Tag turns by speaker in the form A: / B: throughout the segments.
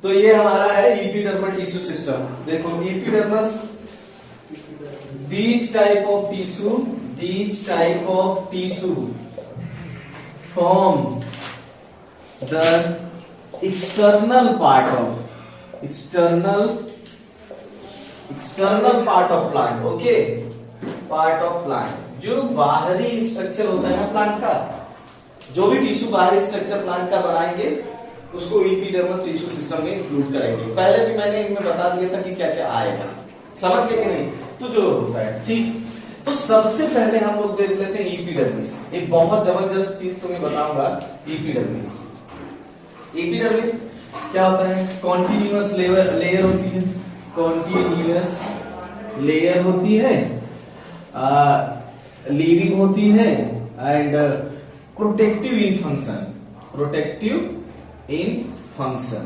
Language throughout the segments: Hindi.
A: तो ये हमारा है इपिडर्मल टिश्यू सिस्टम। देखो इपिडर्मस, these type of tissue form the external part of plant, okay, part of plant, जो बाहरी स्ट्रक्चर होता है ना प्लांट का, जो भी टिश्यू बाहरी स्ट्रक्चर प्लांट का बनाएंगे उसको इपिडर्मल टिश्यू सिस्टम में इंक्लूड करेंगे। पहले भी मैंने इनमें बता दिया था कि क्या क्या आएगा, समझ गए कि नहीं? तो जो होता है, ठीक। तो सबसे पहले हम लोग देख लेते हैं इपिडर्मिस। एक बहुत जबरदस्त चीज तुम्हें बताऊंगा, इपिडर्मिस। इपिडर्मिस क्या होता है? कॉन्टिन्यूअस लेयर होती है, कॉन्टिन्यूअस लेयर होती है, लिविंग होती है एंड प्रोटेक्टिव इन फंक्शन।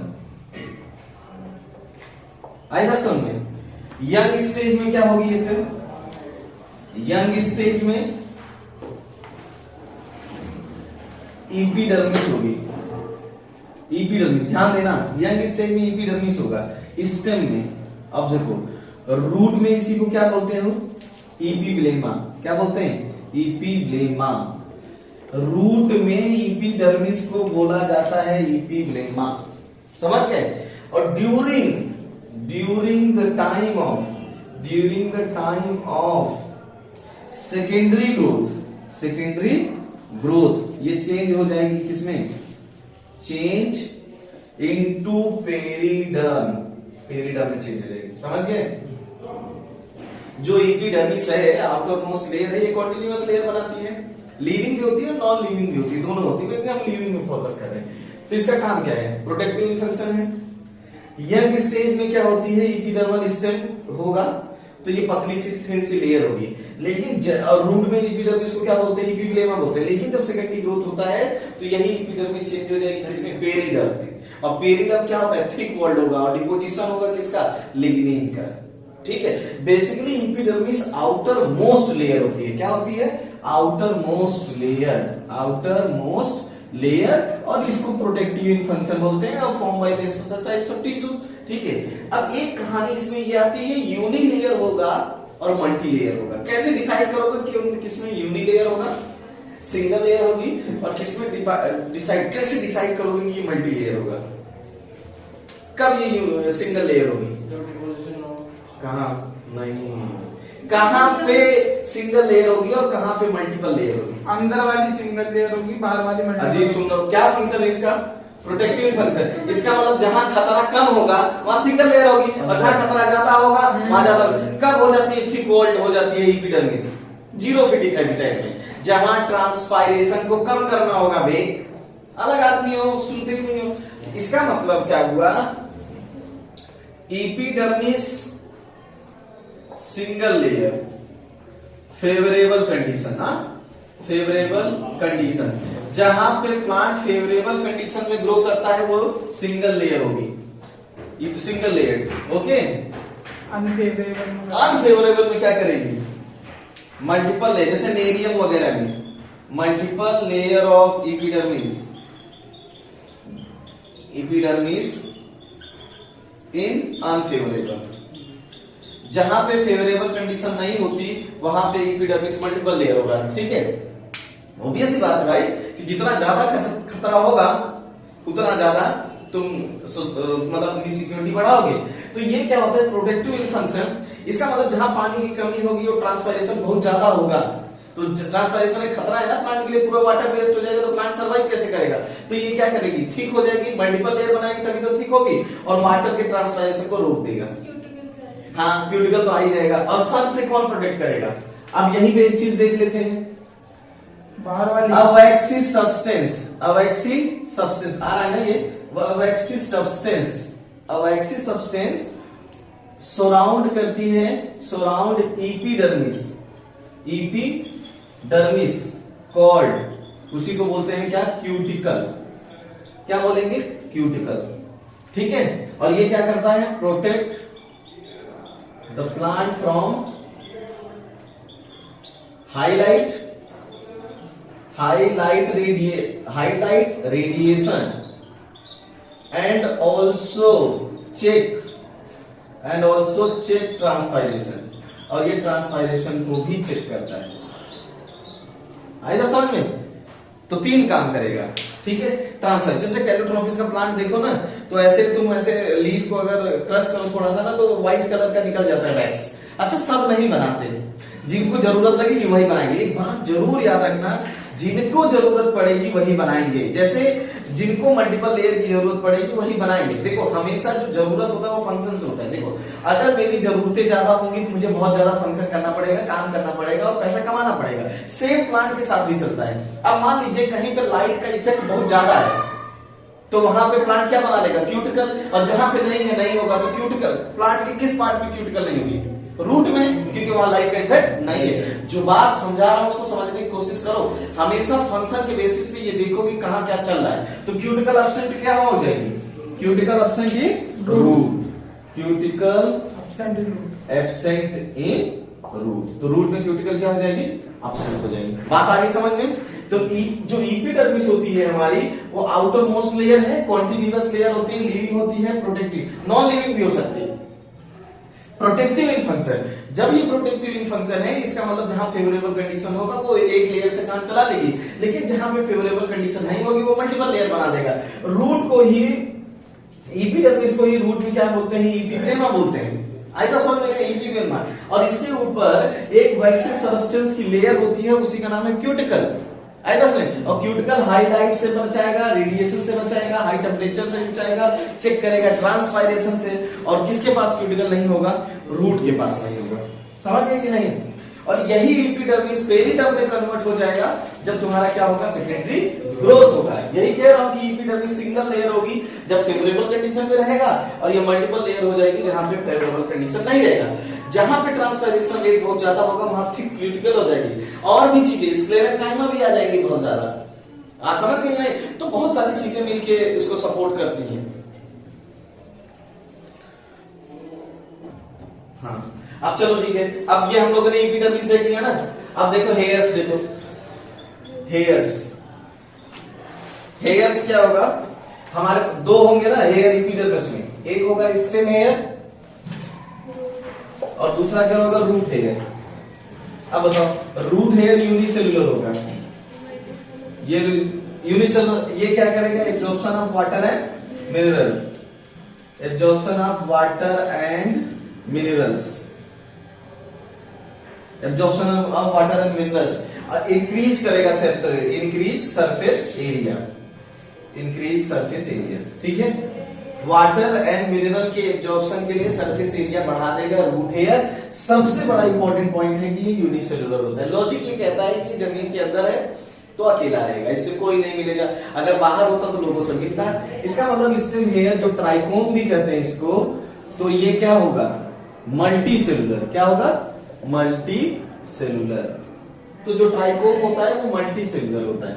A: आएगा समझ में? यंग स्टेज में क्या होगी? ये तो यंग स्टेज में इपिडर्मिस होगी। इपिडर्मिस ध्यान देना, यंग स्टेज में इपिडर्मिस होगा। स्टेम में अब देखो, रूट में इसी को क्या बोलते हैं? इपिब्लेमा। क्या बोलते हैं? इपिब्लेमा। रूट में इपिडर्मिस को बोला जाता है इपिब्लेमा, समझ गए? और during the time of secondary growth ये चेंज हो जाएगी किसमें? चेंज इनटू पेरिडर्म में चेंज हो जाएगी, समझ गए? जो इपिडर्मिस है, आउटर मोस्ट लेयर है, ये कॉन्टिन्यूअस लेयर बनाती है। लिविंग भी होती है, नॉन लिविंग भी होती है, दोनों होती है, लेकिन हम लिविंग में फोकस कर रहे हैं। तो इसका काम क्या है? प्रोटेक्टिव फंक्शन है। यंग स्टेज में क्या होती है? इपिडर्मल स्टेम होगा, तो ये पतली सी थिन सी लेयर होगी। लेकिन रूट में इपिडर्मिस को क्या बोलते हैं? इपिब्लेमा बोलते हैं। लेकिन जब सेकेंडरी ग्रोथ होता है तो यही इपिडर्मिस चेंज हो जाएगी किसमें? पेरिडर्म में। और पेरिडर्म क्या होता है? थिक वॉल्ड होगा और डिपोजिशन होगा किसका? लिग्निन का, ठीक है? Basically epidermis outer most layer होती है। क्या होती है? आउटर मोस्ट लेयर, और इसको प्रोटेक्टिव फंक्शन बोलते हैं, और form by the special types of tissue, ठीक है? अब एक कहानी इसमें ये आती है, यूनि लेयर होगा और मल्टी लेयर होगा। कैसे डिसाइड करोगे कि किसमें यूनि लेयर होगा, सिंगल लेयर होगी, और किसमें कैसे डिसाइड करोगे कि ये मल्टी लेयर होगा? कब ये सिंगल लेयर होगी? कहाँ पे सिंगल लेयर होगी और कहाँ पे मल्टीपल लेयर होगी?
B: अंदर वाली सिंगल लेयर होगी, बाहर वाली मल्टीपल।
A: अजीब सुन लो, क्या फंक्शन है इसका? Protective function. इसका मतलब जहां खतरा कम होगा वहां सिंगल लेयर होगी, और जहां खतरा ज्यादा होगा वहां ज्यादा। कब हो जाती है? थिक वॉल्ड हो जाती है इपिडर्मिस जीरोफिटिक हैबिटेट में, जहां ट्रांसपायरेशन को कम करना होगा। बे अलग आदमी हो, सुनते ही नहीं हो। इसका मतलब क्या हुआ? Epidermis single layer, favourable condition, जहां पे प्लांट फेवरेबल कंडीशन में ग्रो करता है वो सिंगल लेयर होगी, सिंगल लेयर, ओके? अनफेवरेबल में क्या करेगी? मल्टीपल लेयर, जैसे नेरियम वगैरह में multiple layer of epidermis in unfavourable. जहां पे फेवरेबल कंडीशन नहीं होती वहां पे इपिडर्मिस मल्टीपल लेयर होगा, ठीक है? ऑब्वियस सी बात है भाई कि जितना ज्यादा खतरा होगा उतना ज्यादा तुम मतलब सिक्योरिटी बढ़ाओगे। तो ये क्या होता है? Protective function. इसका मतलब जहां पानी की कमी होगी और ट्रांसपायरेशन बहुत ज्यादा होगा, तो ट्रांसपायरेशन एक खतरा है ना प्लांट के लिए, पूरा वाटर वेस्ट हो जाएगा, तो प्लांट सर्वाइव कैसे करेगा? तो ये क्या करेगी? थिक हो जाएगी, मल्टीपल लेयर बनाएगी तभी तो थिक होगी, और वाटर के ट्रांसपायरेशन को रोक देगा। हाँ, क्यूटिकल तो आ ही जाएगा। और सन से कौन प्रोटेक्ट करेगा? अब यहीं पे एक चीज देख लेते हैं,
B: बाहर वाली
A: अवैक्सी सब्सटेंस आ रहा है ना ये? अवैक्सी सब्सटेंस सराउंड करती है, सराउंड इपिडर्मिस कॉल्ड, उसी को बोलते हैं क्या? क्यूटिकल। क्या बोलेंगे? क्यूटिकल, ठीक है? और ये क्या करता है? Protect the plant from highlight radiation and also check transpiration, और ये ट्रांसपायरेशन को भी चेक करता है। आएगा समझ में? तो 3 काम करेगा, ठीक है। ट्रांसफर, जैसे कैलोट्रोपिस का प्लांट देखो ना, तो ऐसे तुम ऐसे लीफ को अगर क्रश करो थोड़ा सा ना, तो व्हाइट कलर का निकल जाता है वैक्स। अच्छा, सब नहीं बनाते, जिनको जरूरत लगेगी वही बनाएंगे। एक बात जरूर याद रखना, जिनको जरूरत पड़ेगी वही बनाएंगे। जैसे जिनको मल्टीपल लेयर की जरूरत पड़ेगी वही बनाएंगे। देखो, हमेशा जो जरूरत होता है वो फंक्शन से होता है। देखो, अगर मेरी जरूरतें ज्यादा होंगी तो मुझे बहुत ज्यादा फंक्शन करना पड़ेगा, काम करना पड़ेगा और पैसा कमाना पड़ेगा। सेम प्लांट के साथ भी चलता है। अब मान लीजिए कहीं पर लाइट का इफेक्ट बहुत ज्यादा है, तो वहां पे प्लांट क्या बना लेगा? क्यूटिकल। और जहां पे नहीं है, नहीं होगा तो क्यूटिकल। प्लांट के किस पार्ट में क्यूटिकल नहीं होगी? रूट में, क्योंकि वहां लाइट का इफेक्ट नहीं है। जो बात समझा रहा हूं उसको समझने की कोशिश करो। हमेशा फंक्शन के बेसिस पे ये देखो कि कहां क्या चल रहा है। तो क्यूटिकल एब्सेंट क्या हो जाएगी? Cuticle absent in root, cuticle absent in root. तो रूट में क्यूटिकल क्या हो जाएगी? एब्सेंट हो जाएगी। बात आगे समझ में? तो जो एपिडर्मिस होती है हमारी, वो आउटर मोस्ट लेयर है, कॉन्टिन्यूअस लेयर होती है, लिविंग होती है, प्रोटेक्टिव, नॉन लिविंग भी हो सकती है। प्रोटेक्टिव इन फंक्शन, जब ये प्रोटेक्टिव इन फंक्शन है, इसका मतलब जहां फेवरेबल कंडीशन होगा वो एक लेयर से काम चला देगी, लेकिन जहां पे फेवरेबल कंडीशन नहीं होगी वो मल्टीपल लेयर बना देगा। रूट को ही, एपिडर्मिस को ही रूट में क्या बोलते हैं? एपिडेमा बोलते हैं। आएगा समझ में? एपिडेमा। और इसके ऊपर एक वैक्सीन सब्सटेंस की लेयर होती है, उसी का नाम है क्यूटिकल। आएगा समझ? और क्यूटिकल हाई लाइट से बचाएगा, रेडिएशन से बचाएगा, हाई टेम्परेचर से बचाएगा, चेक करेगा ट्रांसपायरेशन से। और किसके पास क्यूटिकल नहीं होगा? रूट के पास नहीं होगा। समझ गए कि नहीं? और यही एपिडर्मिस पेरिडर्म में कन्वर्ट हो जाएगा जब तुम्हारा क्या होगा? सेकेंडरी ग्रोथ होगा। यही कह रहा हूं कि एपिडर्मिस सिंगल लेयर होगी जब फेवरेबल कंडीशन में रहेगा, और ये मल्टीपल लेयर हो जाएगी जहां पे फेवरेबल कंडीशन नहीं रहेगा। जहां पे ट्रांसपायरेशन रेट बहुत ज्यादा होगा वहां थिक क्यूटिकल हो जाएगी, और भी चीजें स्क्लेरेंकाइमा भी आ जाएगी बहुत ज्यादा। समझ गए नहीं? तो बहुत सारी चीजें मिलके इसको सपोर्ट करती हैं। हाँ, अब चलो ठीक है। अब ये हम लोगों ने एपिडर्मिस देख लिया ना। अब देखो हेयर्स, देखो हेयर्स। हेयर्स क्या होगा? हमारे 2 होंगे ना हेयर एपिडर्मिस में, एक होगा स्टेम हेयर और दूसरा क्या होगा? Root hair. अब बताओ, रूट हेयर यूनिसेलुलर होगा। ये यूनिसेलुलर, ये क्या करेगा? Absorption of water and mineral, absorption of water and minerals, absorption of water and minerals. Increase करेगा increase surface area, increase surface area. ठीक है, वाटर एंड मिनरल के एब्जॉर्प्शन के लिए सरफेस एरिया बढ़ा देगा रूट हेयर। सबसे बड़ा इंपॉर्टेंट पॉइंट है कि ये यूनिसेलुलर होता है। लॉजिक ये कहता है कि जमीन के अंदर है तो अकेला रहेगा, इससे कोई नहीं मिलेगा। अगर बाहर होता तो लोगों से मिलता है। इसका मतलब स्टेम हेयर, जो ट्राइकोम भी कहते हैं इसको, तो ये क्या होगा? Multi cellular. क्या होगा? Multi cellular. तो जो ट्राइकोम होता है वो मल्टी सेलुलर होता है।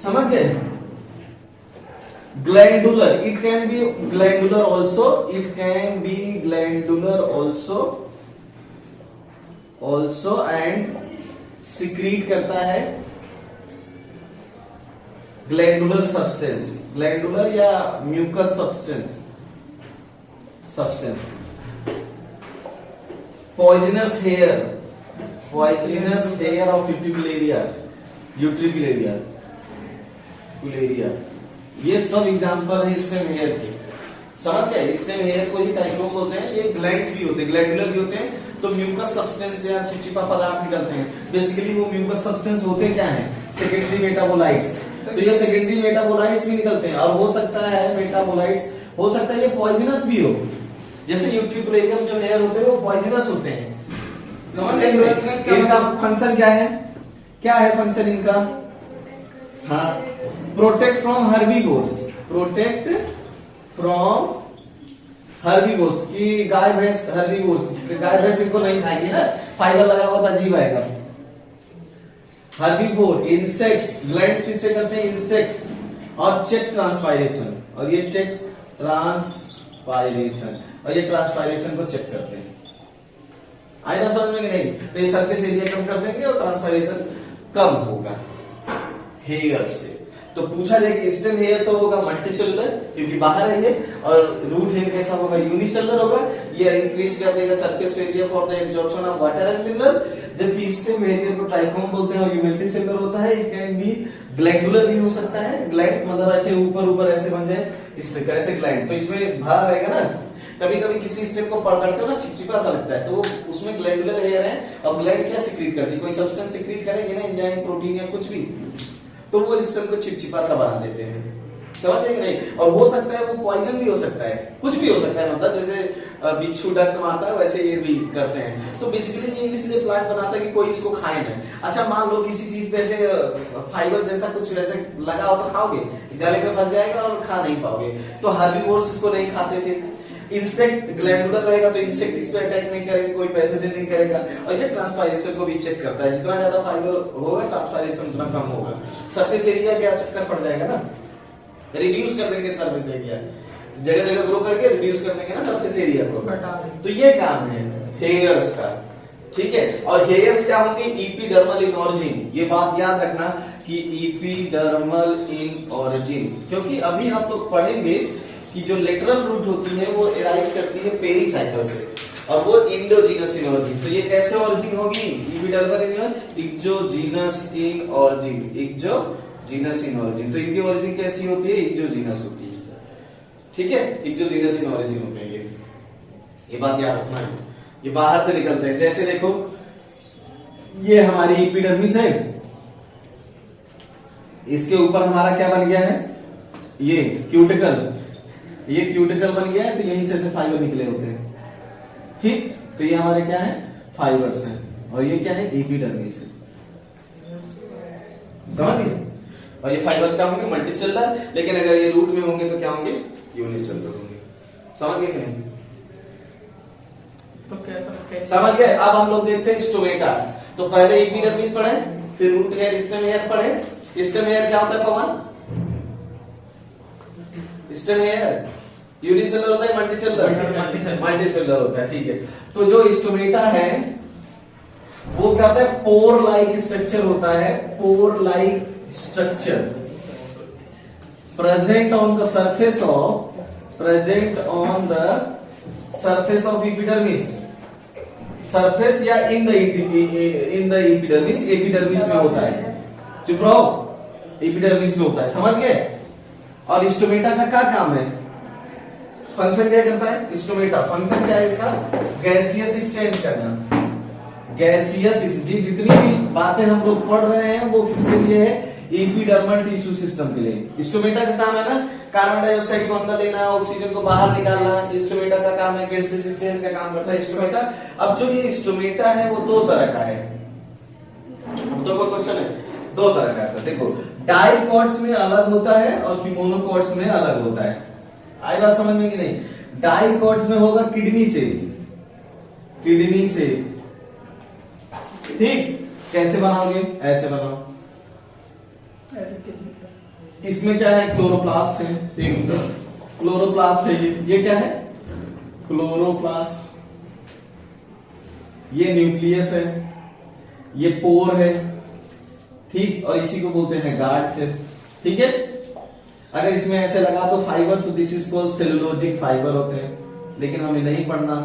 A: समझ गए? Glandular, it can be glandular also, it can be glandular also and secrete करता है ग्लैंडुलर सब्सटेंस, ग्लैंडुलर या mucus substance. Poisonous hair of Utricularia, ये सब एग्जांपल है स्टेम हेयर के। समझ गए? स्टेम हेयर को ही टाइकोम बोलते हैं। ये ग्लैंड्स भी होते हैं, ग्लैंडुलर भी होते हैं। तो म्यूकस सब्सटेंस या चिपचिपा पदार्थ निकलते हैं। बेसिकली वो म्यूकस सब्सटेंस होते क्या हैं? Secondary metabolites. तो ये सेकेंडरी मेटाबोलाइट्स भी निकलते हैं, और हो सकता है मेटाबोलाइट्स, हो सकता है ये पॉइजनस भी हो। जैसे यूट्रिकुलेरियम जो हेयर होते हैं वो पॉइजनस होते हैं। समझ गए? इनका फंक्शन क्या है? क्या है फंक्शन इनका? हाँ, protect from herbivores, protect from herbivores. की गाय भैंस हर्बीवोर्स, गाय भैंस इनको नहीं खाएंगे ना, फाइबर लगा हुआ था, अजीब आएगा। हर्बीवोर, इंसेक्ट्स, ग्लैंड्स किससे करते हैं? इंसेक्ट्स। और चेक ट्रांसपायरेशन, और ये चेक ट्रांसपायरेशन, और ये ट्रांसपायरेशन को चेक करते हैं। आएगा समझ में कि नहीं? तो ये सरफेस एरिया कम कर देंगे और ट्रांसपायरेशन कम होगा हेयर से। तो पूछा जाए कि स्टेम हेयर तो होगा मल्टीसेलुलर क्योंकि बाहर है ये, और रूट हेयर कैसा होगा, यूनिसेलुलर होगा। ये इंक्रीज कर देगा surface area for the absorption of water and mineral. जबकि स्टेम हेयर को ट्राइकोम बोलते हैं और ये मल्टीसेलुलर होता है। इट कैन बी ग्लैंडुलर भी हो सकता है, ग्लैंड मतलब ऐसे ऊपर ऐसे बन जाए स्ट्रक्चर, ऐसे ग्लैंड, तो इसमें भरा रहेगा ना। कभी कभी किसी स्टेम को पढ़ करते हो ना, चिपचिपा सा लगता है, तो उसमें ग्लैंडुलर हेयर है। और ग्लैंड क्या सिक्रीट करती है, कोई सब्सटेंस सिक्रीट करेगी ना, एंजाइम, प्रोटीन या कुछ भी, तो वो स्टेम को चिपचिपा सा बना देते हैं, समझ गए कि नहीं। और हो सकता है वो पॉइजन भी हो सकता है, कुछ भी हो सकता है, मतलब जैसे बिच्छू डंक मारता है वैसे ये भी करते हैं। तो बेसिकली ये इसलिए प्लांट बनाता है कि कोई इसको खाए ना। अच्छा मान लो किसी चीज पे ऐसे फाइबर जैसा कुछ वैसे लगा हो तो खाओगे, गले में फंस जाएगा और खा नहीं पाओगे। तो हर्बीवोर्स इसको नहीं खाते। फिर इंसेक्ट ग्लैंडुलर रहेगा तो इंसेक्ट इस पे अटैक नहीं करेगा, कोई पैथोजन नहीं करेगा। और ये ट्रांसपायरेशन को भी चेक करता है, जितना ज्यादा फाइबर होगा ट्रांसपायरेशन उतना कम होगा। सरफेस एरिया क्या चक्कर पड़ जाएगा ना, रिड्यूस कर देंगे सरफेस एरिया, जगह जगह ग्रो करके रिड्यूस कर देंगे ना सरफेस एरिया को। तो ये काम है हेयर्स का, ठीक है। और हेयर्स क्या होंगे, एपिडर्मल इन ऑरिजिन। ये बात याद रखना कि एपिडर्मल इन ऑरिजिन, क्योंकि अभी आप लोग पढ़ेंगे कि जो लेटरल रूट होती है वो एराइज करती है पेरीसाइकल से, और वो इंडोजीनस इन ऑरिजिन। तो ये कैसे ऑरिजिन होगी, एपिडर्मल इन एक्सोजीनस इन ऑरिजिन, एक्सोजीनस इन ऑरिजिन। तो इनकी ऑरिजिन कैसी होती है, एक्सोजीनस होती है, ठीक है। एक्सोजीनस इन ऑरिजिन होते हैं ये बात याद रखना है। ये बाहर से निकलते हैं, जैसे देखो ये हमारी एपिडर्मिस है, इसके ऊपर हमारा क्या बन गया है, ये क्यूटिकल, ये क्यूटिकल बन गया है। तो यहीं से फाइबर निकले होते हैं, ठीक। तो ये हमारे क्या है, फाइबर्स हैं, और ये क्या है, एपिडर्मिस है, समझ गए। और ये फाइबर्स क्या होंगे, मल्टीसेलुलर। लेकिन अगर ये रूट में होंगे तो क्या होंगे, यूनिसेलुलर होंगे, समझ गए कि नहीं।
B: तो कैसा
A: समझ गए। अब हम लोग देखते हैं स्टोमेटा। तो पहले एपिडर्मिस पढ़े, फिर रूट हेयर, स्टेम हेयर पढ़े। स्टेम हेयर क्या होता है पवन, स्टेम हेयर यूनिसेलुलर होता है, मल्टीसेलुलर, मल्टीसेलुलर होता है, ठीक है। तो जो स्टोमेटा है वो क्या होता है, पोर लाइक स्ट्रक्चर होता है, pore like structure present on the surface of epidermis, surface या इन द एपिडर्मिस, एपिडर्मिस में होता है, चुप रहो, एपिडर्मिस में होता है, समझ गए। और स्टोमेटा का क्या काम है, फंक्शन क्या करता है, स्टोमेटा फंक्शन क्या है इसका, गैसियस एक्सचेंज करना, गैसियस। जितनी भी बातें हम लोग पढ़ रहे हैं वो किसके लिए है, एपिडर्मल टिश्यू सिस्टम के लिए। स्टोमेटा का काम है ना कार्बन डाइऑक्साइड को अंदर लेना, ऑक्सीजन को बाहर निकालना, स्टोमेटा का काम है, गैसियस एक्सचेंज का काम करता है स्टोमेटा। अब जो ये स्टोमेटा है वो दो तरह का है, तो कोई क्वेश्चन है, दो तरह का है। देखो डाइकॉट्स में अलग होता है और मोनोकॉट्स में अलग होता है। आई बात समझ में कि नहीं। डाइकॉट्स में होगा किडनी से, ठीक। कैसे बनाओगे, ऐसे बनाओ। इसमें क्या है, क्लोरोप्लास्ट है, क्लोरोप्लास्ट है, ये क्या है, क्लोरोप्लास्ट। ये न्यूक्लियस है, ये पोर है, ठीक। और इसी को बोलते हैं गार्ड्स है, ठीक है। अगर इसमें ऐसे लगा तो फाइबर, तो this is called cellulosic fibre होते हैं, लेकिन हमें नहीं पढ़ना,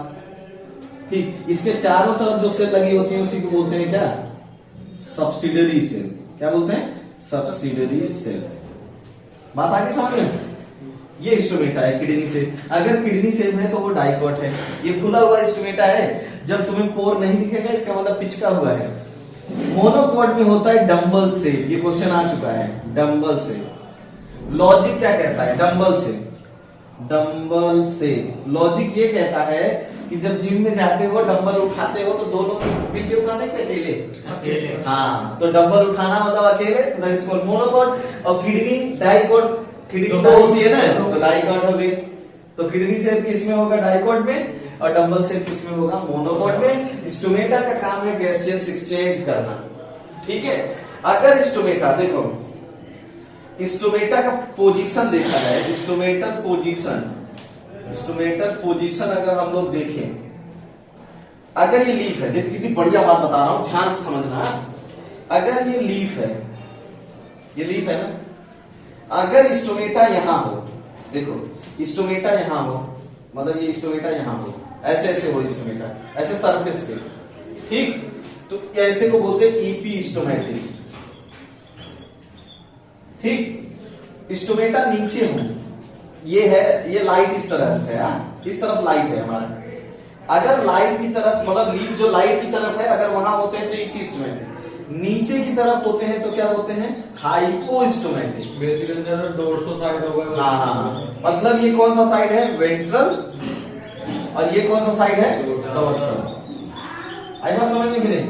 A: ठीक। इसके चारों तरफ जो सेल लगी होती है उसी को बोलते हैं क्या, सब्सिडरी सेल। क्या बोलते हैं, सब्सिडरी सेल। बात आगे समझ में। ये स्टोमेटा है किडनी से, अगर किडनी सेल है तो वो डाइकॉट है। ये खुला हुआ स्टोमेटा है, जब तुम्हें पोर नहीं दिखेगा इसका मतलब पिचका हुआ है। मोनोकॉट में होता है डंबल से, ये क्वेश्चन आ चुका है, डंबल से। लॉजिक क्या कहता है, डंबल से लॉजिक ये कहता है कि जब जिम में जाते हो डंबल उठाते हो तो दोनों मिलके उठाते हैं, अकेले, हाँ। तो डंबल उठाना मतलब अकेले, दैट इज कॉल्ड मोनोकॉट। और किडनी डाइकॉट, किडनी तो होती है ना, तो डाइकॉट हो गई। तो किडनी सेल किस में होगा, डाइकॉट में, और डंबल सेल किस में होगा, मोनोकॉट में। स्टोमेटा का काम है गैसियस एक्सचेंज करना, ठीक है। अगर स्टोमेटा देखो, स्टोमेटा का पोजीशन देखा है, स्टोमेटल पोजीशन अगर हम लोग देखें, अगर ये लीफ है, देखो कितनी बढ़िया बात बता रहा हूं, ध्यान से समझना। अगर ये लीफ है ना, अगर स्टोमेटा यहां हो, देखो स्टोमेटा यहां हो, मतलब ये स्टोमेटा यहां हो, ऐसे ऐसे हो स्टोमेटा, ऐसे सरफेस पे, ठीक, तो ऐसे को बोलते हैं ईपी स्टोमेटिक, ठीक। स्टोमेटा नीचे हो, ये है, ये लाइट इस तरफ है, इस तरफ लाइट है हमारा, अगर लाइट की तरफ, मतलब लीफ जो लाइट की तरफ है, अगर वहां होते हैं तो ईपी स्टोमेटिक, नीचे की तरफ होते हैं तो क्या होते हैं, hypostomatic.
C: Basically sir dorso side होगा।
A: हाँ, मतलब ये कौन सा साइड है, वेंट्रल, और ये कौन सा साइड है, डोर्सल। आई बात समझ में कि नहीं,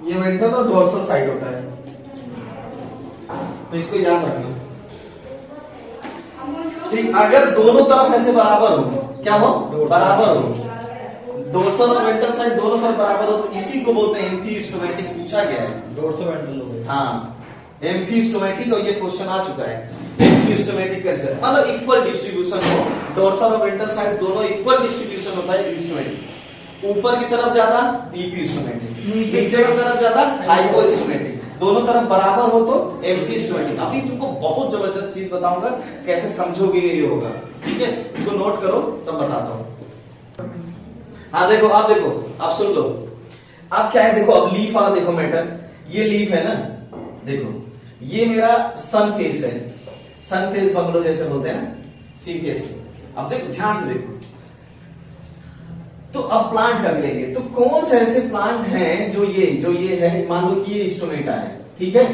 A: ये वेंट्रल और डोर्सल साइड होता है, तो इसको याद रखना, ठीक। अगर दोनों तरफ ऐसे बराबर हो, क्या हो, बराबर हो, डोर्सल और वेंट्रल साइड दोनों साइड बराबर हो, तो इसी को बोलते हैं एम्फीस्टोमेटिक। पूछा गया है,
C: डोर्सो वेंट्रल हो गया।
A: हाँ, एम्फीस्टोमेटिक, और ये क्वेश्चन आ चुका है। एम्फीस्टोमेटिक कैसे, मतलब इक्वल डिस्ट्रीब्यूशन हो, डोर्सल और वेंट्रल साइड दोनों इक्वल डिस्ट्रीब्यूशन होता है एम्फीस्टोमेटिक। ऊपर की तरफ ज्यादा ईपीस्टोमेटिक, नीचे की तरफ ज्यादा हाइपोस्टोमेटिक, दोनों तरफ बराबर हो तो एम्फीस्टोमेटिक। अभी तुमको बहुत जबरदस्त चीज बताऊंगा, कैसे समझोगे ये होगा, ठीक है, इसको नोट करो तब बताता हूं। हाँ देखो, आप देखो, आप सुन लो, आप क्या है, देखो अब लीफ वाला देखो मैटर, ये लीफ है ना, देखो ये मेरा सन फेस है, सन फेस बंगलो जैसे बोलते हैं ना, सी फेस। अब देखो ध्यान से देखो, तो अब प्लांट कर लेंगे, तो कौन से ऐसे प्लांट हैं जो ये है, मान लो कि ये स्टोमेटा है, ठीक है,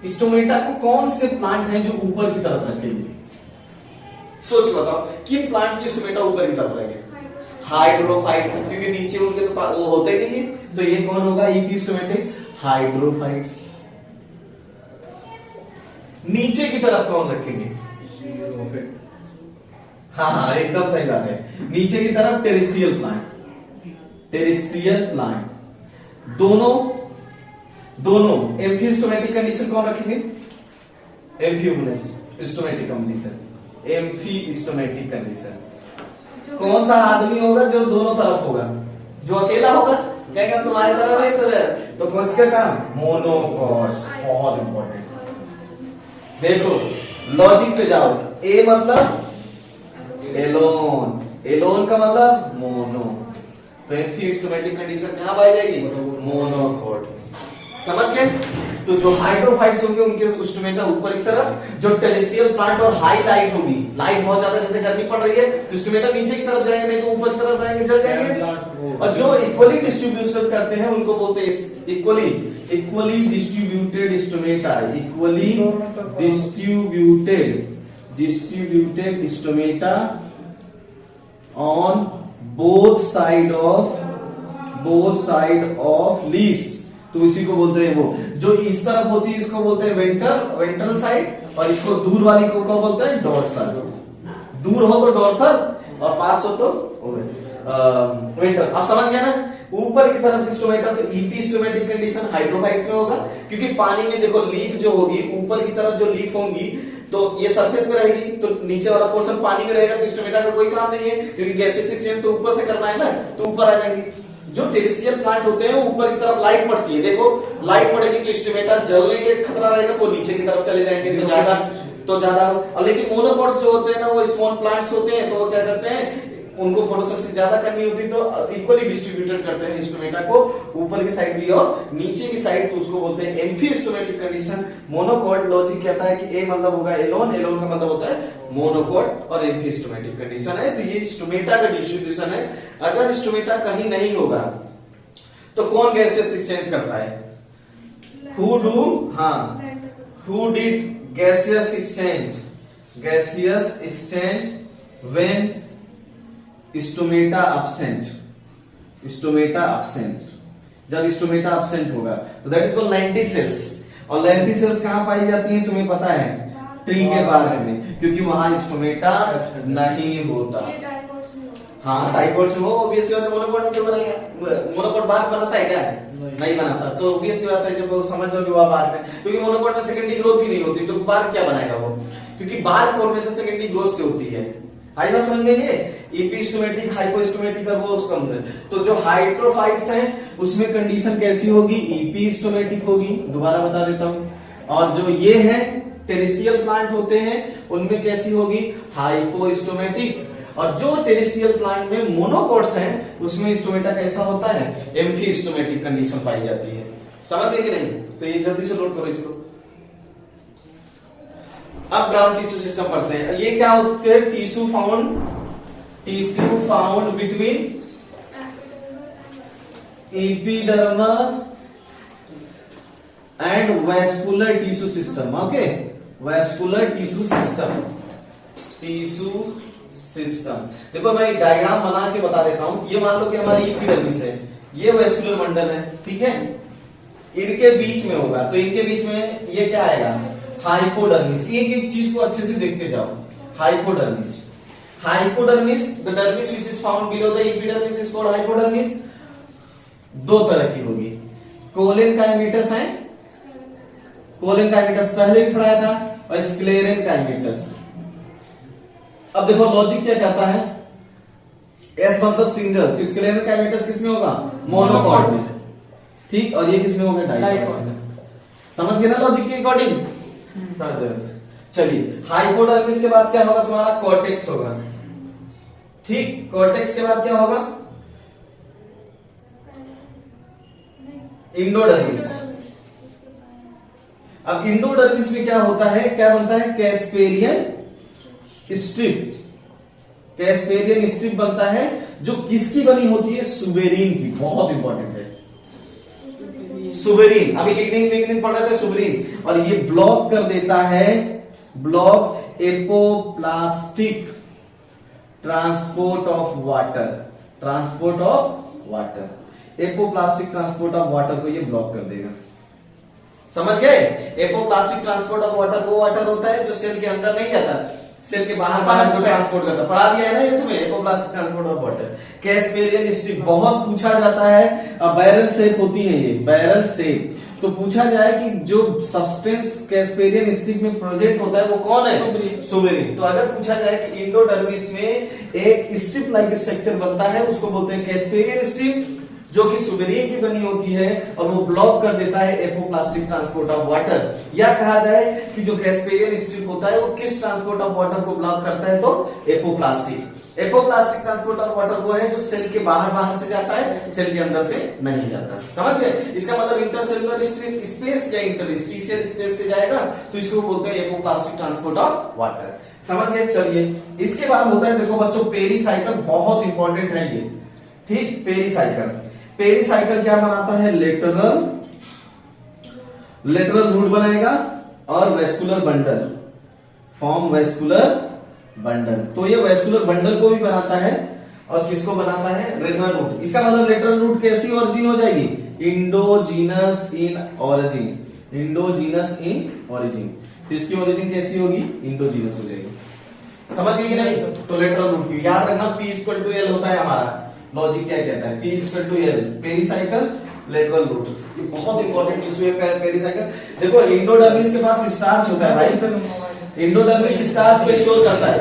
A: स्टोमेटा को कौन से प्लांट हैं जो ऊपर की तरफ रखेंगे, सोच बताओ, किन प्लांट की स्टोमेटा ऊपर की तरफ रखेंगे, हाइड्रोफाइट, क्योंकि नीचे उनके तो वो होते नहीं है, तो ये कौन होगा, ईपीस्टोमेटिक, हाइड्रोफाइट्स। नीचे की तरफ कौन रखेंगे, हाँ, एकदम सही बात है, नीचे की तरफ टेरेस्ट्रियल प्लांट, टेरेस्ट्रियल प्लांट, दोनों एम्फीस्टोमेटिक कंडीशन कौन रखेंगे, एम्फीस्टोमेटिक कंडीशन, एम्फीस्टोमेटिक कंडीशन। कौन सा आदमी होगा जो दोनों तरफ होगा, जो अकेला होगा कहेगा तुम्हारी तरफ है, तो कौन सा काम, मोनोकॉट, बहुत इंपॉर्टेंट। देखो लॉजिक पे जाओ, ए मतलब एलोन, एलोन का मतलब मोनो, तो एम्फीस्टोमेटिक कंडीशन कहां पाई जाएगी, मोनोकॉट में, समझ गए। तो जो हाइड्रोफाइट्स होंगे उनके स्टोमेटा ऊपर की तरफ, जो टेरेस्ट्रियल प्लांट और हाई लाइट होगी, लाइट बहुत ज्यादा जैसे गर्मी पड़ रही है तो स्टोमेटा नीचे की तरफ जाएंगे, नहीं तो ऊपर की तरफ रहेंगे, जल जाएंगे। और जो इक्वली डिस्ट्रीब्यूशन करते हैं उनको बोलते हैं equally distributed stomata, equally distributed stomata on both side of leaves, तो इसी को बोलते हैं, वो जो इस तरफ होती है इसको बोलते हैं वेंट्रल साइड, और इसको दूर वाली को क्या बोलते हैं, डोर्सल। दूर हो तो डोर्सल और पास हो तो वेंट्रल। आप समझ गए ना, ऊपर की तरफ स्टोमेटा तो ईपीस्टोमेटिक कंडीशन हाइड्रोफाइट्स में होगा, क्योंकि पानी में देखो लीफ जो होगी, ऊपर की तरफ जो लीफ होंगी तो ये सरफेस में रहेगी, तो नीचे वाला पोर्शन पानी में रहेगा, तो स्टोमेटा का कोई काम नहीं है, क्योंकि गैसेस एक्सचेंज तो ऊपर से करना है ना, तो ऊपर आ जाएंगे। जो टेरेस्ट्रियल प्लांट होते हैं ऊपर की तरफ लाइट पड़ती है, देखो लाइट पड़ेगी तो स्टोमेटा जलने के खतरा रहेगा, तो नीचे की तरफ चले जाएंगे, तो ज्यादा। और लेकिन मोनोकॉट्स जो होते हैं ना, वो स्मॉल प्लांट्स होते हैं, तो वो क्या करते हैं, उनको फोटोसिंथेसिस ज्यादा करनी होती है, तो इक्वली डिस्ट्रीब्यूटेड करते हैं स्टोमेटा को, ऊपर की साइड भी और नीचे की साइड, तो उसको बोलते हैं एम्फीस्टोमेटिक कंडीशन। मोनोकॉट लॉजिक कहता है कि ए मतलब होगा एलोन, एलोन का मतलब होता है मोनोकॉट, और एम्फीस्टोमेटिक कंडीशन है, तो ये स्टोमेटा का डिस्ट्रीब्यूशन है। अगर स्टोमेटा कहीं नहीं होगा तो कौन गैसेस एक्सचेंज करता है, who did gaseous exchange when stomata absent, जब स्टोमेटा absent होगा तो that is called lenticels. और लेंटी सेल्स कहां पाई जाती हैं तुम्हें पता है, ट्री के बारे में, क्योंकि वहां स्टोमेटा नहीं होता। हाँ, डाइकोट्स में हो, ऑब्वियसली बात है, मोनोकॉट क्यों बनाएगा, मोनोकॉट बाहर बनाता है क्या, नहीं बनाता, तो ऑब्वियसली बात है, जब समझ लो कि वह बाहर में, क्योंकि मोनोकॉट में सेकेंडरी ग्रोथ ही नहीं होती, तो बाहर क्या बनाएगा वो, क्योंकि बाहर फॉर्मेशन सेकेंडरी ग्रोथ से होती है। आई बात समझ में, ये ईपीस्टोमेटिक हाइपोस्टोमेटिक का वो उसका मतलब, तो जो हाइड्रोफाइट्स हैं उसमें कंडीशन कैसी होगी, ईपीस्टोमेटिक होगी, दोबारा बता देता हूं। और जो ये है टेरेस्ट्रियल प्लांट होते हैं उनमें कैसी होगी, हाइपोस्टोमेटिक। और जो टेरेस्ट्रियल प्लांट में मोनोकोट्स हैं उसमें स्टोमेटा कैसा होता है, एम्फीस्टोमेटिक कंडीशन पाई जाती है। समझ गए कि नहीं? तो ये जल्दी से नोट करो इसको। अब ग्राउंड टिश्यू सिस्टम पढ़ते हैं। ये क्या होते हैं, tissue found between epidermal and vascular tissue system. Okay, vascular tissue system. देखो मैं एक डायग्राम बना के बता देता हूं। ये मान लो कि हमारी एपिडर्मिस है, ये वैस्कुलर मंडल है, ठीक है, इनके बीच में होगा, तो इनके बीच में ये क्या आएगा, हाइपोडर्मिस। एक एक चीज को अच्छे से देखते जाओ। Hypodermis, the dermis which is found below the epidermis is called hypodermis. दो तरह की होगी, कोलेन काइमेटस है, कोलेन काइमेटस पहले भी पढ़ाया था, और स्क्लेरेन काइमेटस। अब देखो लॉजिक क्या कहता है, एस मतलब सिंगल, तो स्क्लेरेन काइमेटस किसमें होगा, मोनोकॉट में, ठीक, और ये किसमें होगा, डाइकॉट में। समझ गए ना लॉजिक के अकॉर्डिंग? चलिए, हाइपोडर्मिस के बाद क्या होगा तुम्हारा, कॉर्टेक्स होगा, ठीक, कॉर्टेक्स के बाद क्या होगा, इंडोडर्मिस। अब इंडोडर्मिस में क्या होता है, क्या बनता है, कैस्पेरियन स्ट्रिप। कैस्पेरियन स्ट्रिप बनता है, जो किसकी बनी होती है, सुबेरीन की। बहुत इंपॉर्टेंट है सुबेरीन, अभी लिग्निन पढ़ रहे थे, सुबेरीन। और ये ब्लॉक कर देता है, block apoplastic transport of water, apoplastic transport of water को ये ब्लॉक कर देगा। समझ गए? एपोप्लास्टिक ट्रांसपोर्ट ऑफ वाटर वो वाटर होता है जो सेल के अंदर नहीं जाता, सेल के बाहर जो ट्रांसपोर्ट करता है। पढ़ा दिया है ना ये तुम्हें, apoplastic transport of water. Casparian strip बहुत पूछा जाता है, बैरल शेप होती है ये, बैरल शेप। तो पूछा जाए कि जो सब्सटेंस कैस्पेरियन स्ट्रिप में प्रेजेंट होता है वो कौन है, सुबेरीन। तो अगर पूछा जाए कि इंडोडर्मिस में एक स्ट्रिप लाइक स्ट्रक्चर बनता है, उसको बोलते हैं कैस्पेरियन स्ट्रिप, जो कि सुबेरीन की बनी होती है, और वो ब्लॉक कर देता है एपोप्लास्टिक ट्रांसपोर्ट ऑफ वाटर। या कहा जाए कि जो कैस्पेरियन स्ट्रिप होता है वो किस ट्रांसपोर्ट ऑफ वाटर को ब्लॉक करता है, तो एपोप्लास्टिक ट्रांसपोर्ट ऑफ वाटर वो है जो सेल के बाहर से जाता है, सेल के अंदर से नहीं जाता। समझ गए? इसका मतलब इंटरसेलुलर स्पेस या इंटरस्टिशियल स्पेस से जाएगा, तो इसको बोलते हैं एपोप्लास्टिक ट्रांसपोर्ट ऑफ वाटर। समझ गए? चलिए, इसके बाद होता है, देखो बच्चों, पेरीसाइकिल बहुत इंपॉर्टेंट है ये, ठीक। पेरीसाइकिल क्या बनाता है, लेटरल रूट बनाएगा और vascular bundle, form vascular bundle. तो ये वेस्कुलर बंडल को भी बनाता है, और किसको बनाता है, लेटरल रूट। इसका मतलब लेटरल रूट कैसी ओरिजिन हो जाएगी, इंडोजीनस इन ओरिजिन। तो इसकी ओरिजिन कैसी होगी, इंडोजीनस हो जाएगी। समझ गए कि नहीं? तो लेटरल रूट की याद रखना, P = L होता है हमारा। लॉजिक क्या कहता है, P = L, pericycle, lateral root. ये बहुत इंपॉर्टेंट इशू है पेरीसाइकिल। देखो इंडोडर्मिस के पास स्टार्च होता है भाई, इंडोडर्मिस स्टार्च पे स्टोर करता है,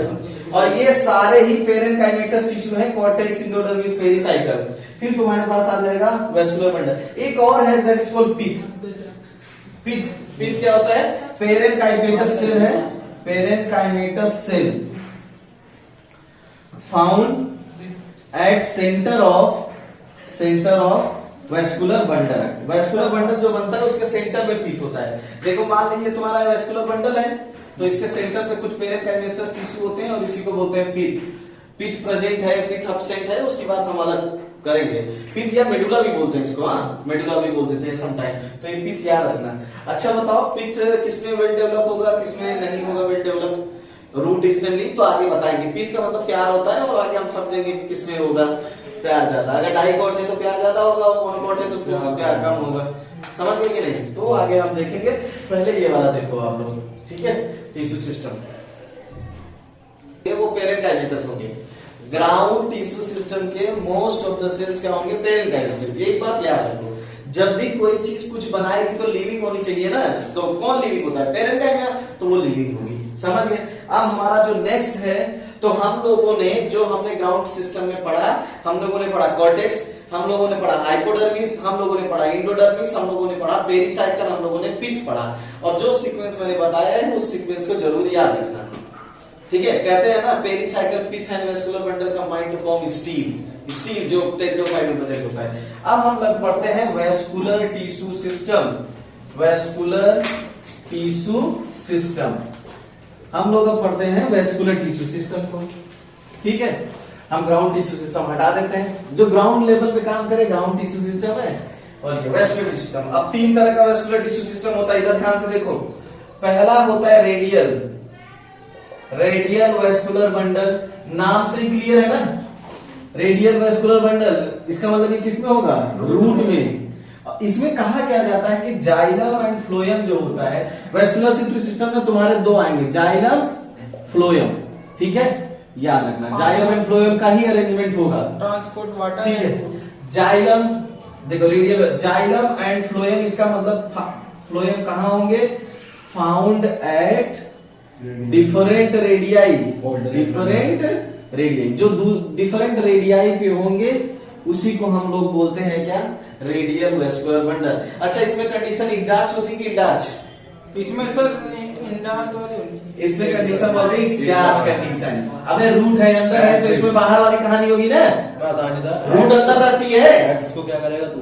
A: और ये सारे ही पेरेनकाइमेटस टिश्यू है, कॉर्टेक्स, इंडोडर्मिस, पेरीसाइकिल। फिर तुम्हारे पास आ जाएगा वेस्कुलर बंडल। एक और है दैट इज कॉल्ड पिथ क्या होता है, पेरेनकाइमेटस सेल है, parenchymatous cell found at centre of vascular bundle जो बनता है उसके सेंटर में पिथ होता है। देखो मान लीजिए तुम्हारा वेस्कुलर बंडल है, तो इसके सेंटर पे कुछ पेरेनकाइमेटस टिश्यू होते हैं, और इसी को बोलते हैं पिथ प्रेजेंट है, पिथ एब्सेंट है, उसकी बात हम अलग करेंगे। पिथ या मेडुला भी बोलते हैं इसको, हाँ मेडुला भी बोल देते हैं समटाइम। तो ये पिथ याद रखना। अच्छा बताओ, पिथ किसमें वेल डेवलप होगा, किसमें नहीं होगा वेल डेवलप, रूट स्टेमली, तो आगे बताएंगे। पिथ का मतलब प्यार होता है, और आगे हम समझेंगे किसमें होगा प्यार ज्यादा। अगर डाइकॉट है तो प्यार ज्यादा होगा, और मोनोकॉट है तो उसमें प्यार कम होगा। समझ गए कि नहीं? तो आगे हम देखेंगे, पहले ये वाला देखो आप लोग, ठीक है। टिश्यू सिस्टम वो पेरेनकाइमेटस होंगे। ग्राउंड टिश्यू सिस्टम के मोस्ट ऑफ द सेल्स क्या होंगे, पेरेनकाइमेटस। एक बात याद रखो, जब भी कोई चीज कुछ बनाएगी तो लिविंग होनी चाहिए ना। तो कौन लिविंग होता है, पेरेनकाइमा, तो वो लिविंग होगी। समझ गए? अब हमारा जो नेक्स्ट है, तो हम लोगों ने जो हमने ग्राउंड सिस्टम में पढ़ा, हम लोगों ने पढ़ा कॉर्टेक्स, हम लोगों ने पढ़ा हाइपोडर्मिस, हम लोगों ने पढ़ा इंडोडर्मिस, हम लोगों ने पढ़ा पेरिसाइकल, हम लोगों ने पिथ पढ़ा। और जो सीक्वेंस मैंने बताया है उस सीक्वेंस को जरूर याद रखना। ठीक है, कहते हैं ना pericycle, pith and vascular bundle combined to form stele जो टेरिडोफाइट में बदल होता है। अब हम लोग पढ़ते हैं vascular tissue system. Vascular tissue system हम लोग अब पढ़ते हैं वेस्कुलर टिश्यू सिस्टम को। ठीक है, हम ग्राउंड टिश्यू सिस्टम हटा देते हैं, जो ग्राउंड लेवल पे काम करे ग्राउंड टिश्यू सिस्टम है, और ये वेस्कुलर टिश्यू सिस्टम। अब 3 तरह का वेस्कुलर टिश्यू सिस्टम होता है, इधर ध्यान से देखो। पहला होता है रेडियल वेस्कुलर बंडल, नाम से ही क्लियर है ना, रेडियल वेस्कुलर बंडल। इसका मतलब ये किसमें होगा? रूट में। इसमें कहा क्या जाता है कि जाइलम एंड फ्लोएम जो होता है वेस्कुलर सिस्टम में, तुम्हारे 2 आएंगे, जाइलम फ्लोएम। ठीक है, याद रखना जाइलम एंड फ्लोएम का ही अरेंजमेंट होगा।
B: Transport water.
A: ठीक है, जाइलम देखो, रेडियल जाइलम एंड फ्लोएम, इसका मतलब फ्लोएम कहाँ होंगे? Found at different radii, different radii, जो डिफरेंट रेडियाई पे होंगे उसी को हम लोग बोलते हैं क्या? Radial vascular bundle. अच्छा, इसमें कंडीशन एग्जास्ट होती है कि इंडाच?
B: इसमें सर इंडाच वाली,
A: इसमें कंडीशन होती है एग्जास्ट कंडीशन। अबे रूट है अंदर है तो इसमें बाहर वाली कहानी होगी ना, रूट अंदर रहती है।
C: एक्स को क्या करेगा तू?